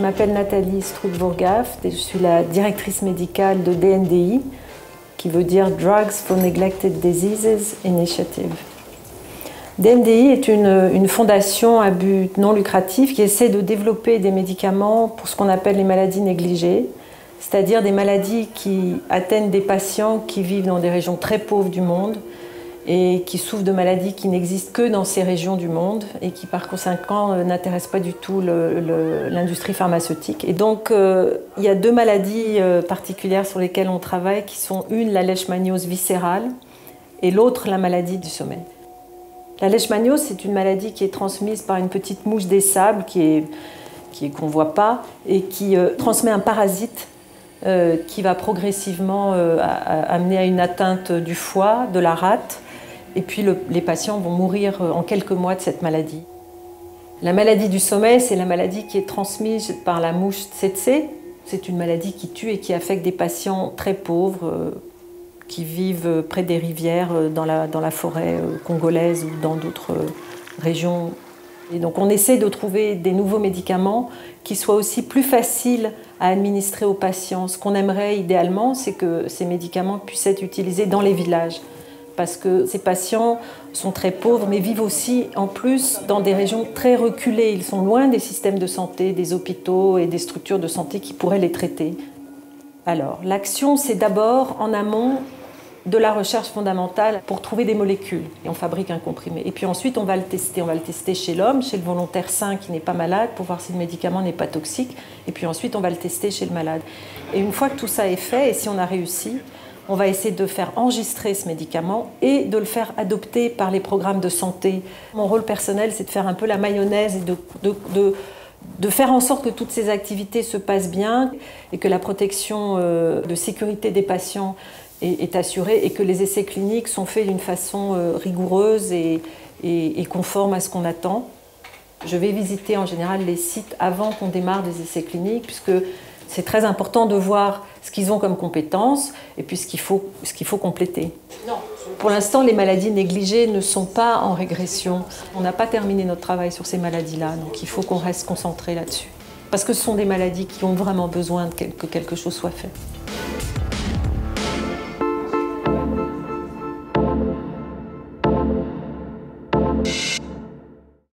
m'appelle Nathalie Strouk-Bourgaft et je suis la directrice médicale de DNDI, qui veut dire Drugs for Neglected Diseases Initiative. DNDI est une fondation à but non lucratif qui essaie de développer des médicaments pour ce qu'on appelle les maladies négligées, c'est-à-dire des maladies qui atteignent des patients qui vivent dans des régions très pauvres du monde et qui souffrent de maladies qui n'existent que dans ces régions du monde et qui par conséquent n'intéressent pas du tout l'industrie pharmaceutique. Et donc il y a deux maladies particulières sur lesquelles on travaille qui sont une, la leishmaniose viscérale et l'autre, la maladie du sommeil. La leishmaniose, c'est une maladie qui est transmise par une petite mouche des sables qu'on ne voit pas et qui transmet un parasite qui va progressivement amener à une atteinte du foie, de la rate, et puis les patients vont mourir en quelques mois de cette maladie. La maladie du sommeil, c'est la maladie qui est transmise par la mouche tsetse. C'est une maladie qui tue et qui affecte des patients très pauvres qui vivent près des rivières dans la forêt congolaise ou dans d'autres régions. Et donc on essaie de trouver des nouveaux médicaments qui soient aussi plus faciles à administrer aux patients. Ce qu'on aimerait idéalement, c'est que ces médicaments puissent être utilisés dans les villages. Parce que ces patients sont très pauvres, mais vivent aussi, en plus, dans des régions très reculées. Ils sont loin des systèmes de santé, des hôpitaux et des structures de santé qui pourraient les traiter. Alors, l'action, c'est d'abord, en amont, de la recherche fondamentale pour trouver des molécules. Et on fabrique un comprimé. Et puis ensuite, on va le tester. On va le tester chez l'homme, chez le volontaire sain qui n'est pas malade, pour voir si le médicament n'est pas toxique. Et puis ensuite, on va le tester chez le malade. Et une fois que tout ça est fait, et si on a réussi, on va essayer de faire enregistrer ce médicament et de le faire adopter par les programmes de santé. Mon rôle personnel, c'est de faire un peu la mayonnaise et de faire en sorte que toutes ces activités se passent bien et que la protection de sécurité des patients est assurée et que les essais cliniques sont faits d'une façon rigoureuse et conforme à ce qu'on attend. Je vais visiter en général les sites avant qu'on démarre des essais cliniques puisque c'est très important de voir ce qu'ils ont comme compétences et puis ce qu'il faut compléter. Pour l'instant, les maladies négligées ne sont pas en régression. On n'a pas terminé notre travail sur ces maladies-là, donc il faut qu'on reste concentré là-dessus. Parce que ce sont des maladies qui ont vraiment besoin que quelque chose soit fait.